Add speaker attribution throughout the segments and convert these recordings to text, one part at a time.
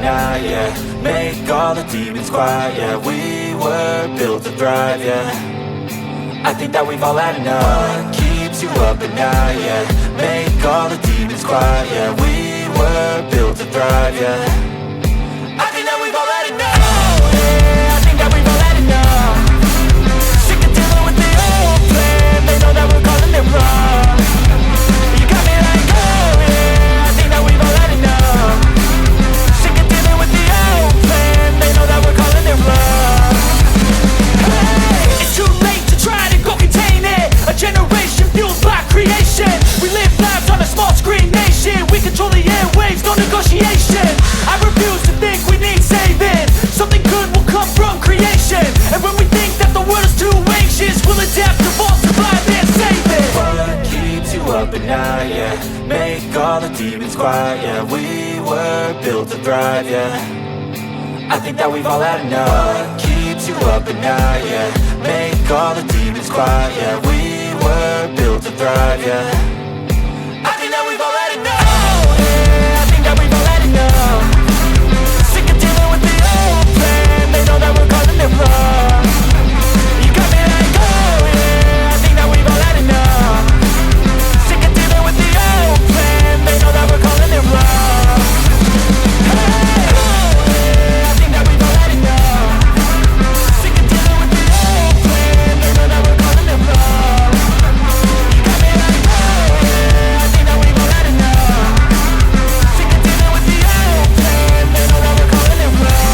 Speaker 1: night, yeah. Make all the demons quiet, yeah. We were built to thrive, yeah. I think that we've all had enough. What keeps you up at night, yeah. Make all the demons quiet, yeah. We were built to thrive, yeah. I think that we've all had enough. Oh, yeah, I think that we've all had enough. Sick of dealing with the old plan. They know that we're calling it wrong. You got me like, oh yeah, I think that we've all had enough. Sick of dealing with the old plan. They know that we're calling it wrong. Hey, it's too late to try to go contain it. A generation fueled by creation. We live lives on a small screen nation. We control the airwaves, no negotiation. I refuse to think we need saving. Something good will come from creation. And when we think that the world is too anxious, we'll adapt, evolve, survive and save it. What keeps you up at night, yeah. Make all the demons quiet, yeah. We were built to thrive, yeah. I think that we've all had enough. What keeps you up at night, yeah. Make all the demons quiet, yeah. We were built to thrive, yeah. I think that we've all had enough. Oh yeah, I think that we've all had enough. Sick of dealing with the old plan. They know that we're calling it wrong. You got me like, oh yeah, I think that we've all had enough. Sick of dealing with the old plan. They know that we're calling it wrong. Hey, oh yeah, I think that we've all had enough. Sick of dealing with the old plan. They know that we're calling it wrong. You got me like, oh yeah, I think that we've all had enough. Sick of dealing with the old plan. They know that we're calling it wrong.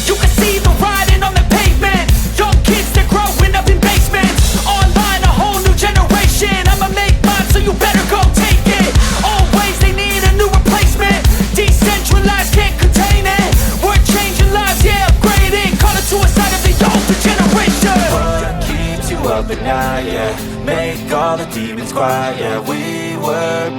Speaker 1: You can see the writing on the pavement. Young kids, they're growing up in basements. Online, a whole new generation. I'ma make mine, so you better go take it. Always, they need a new replacement. Decentralized, can't contain it. We're changing lives, yeah, upgrading. Call it suicide of the older generation. What keeps you up at night, yeah. Make all the demons quiet, yeah. We were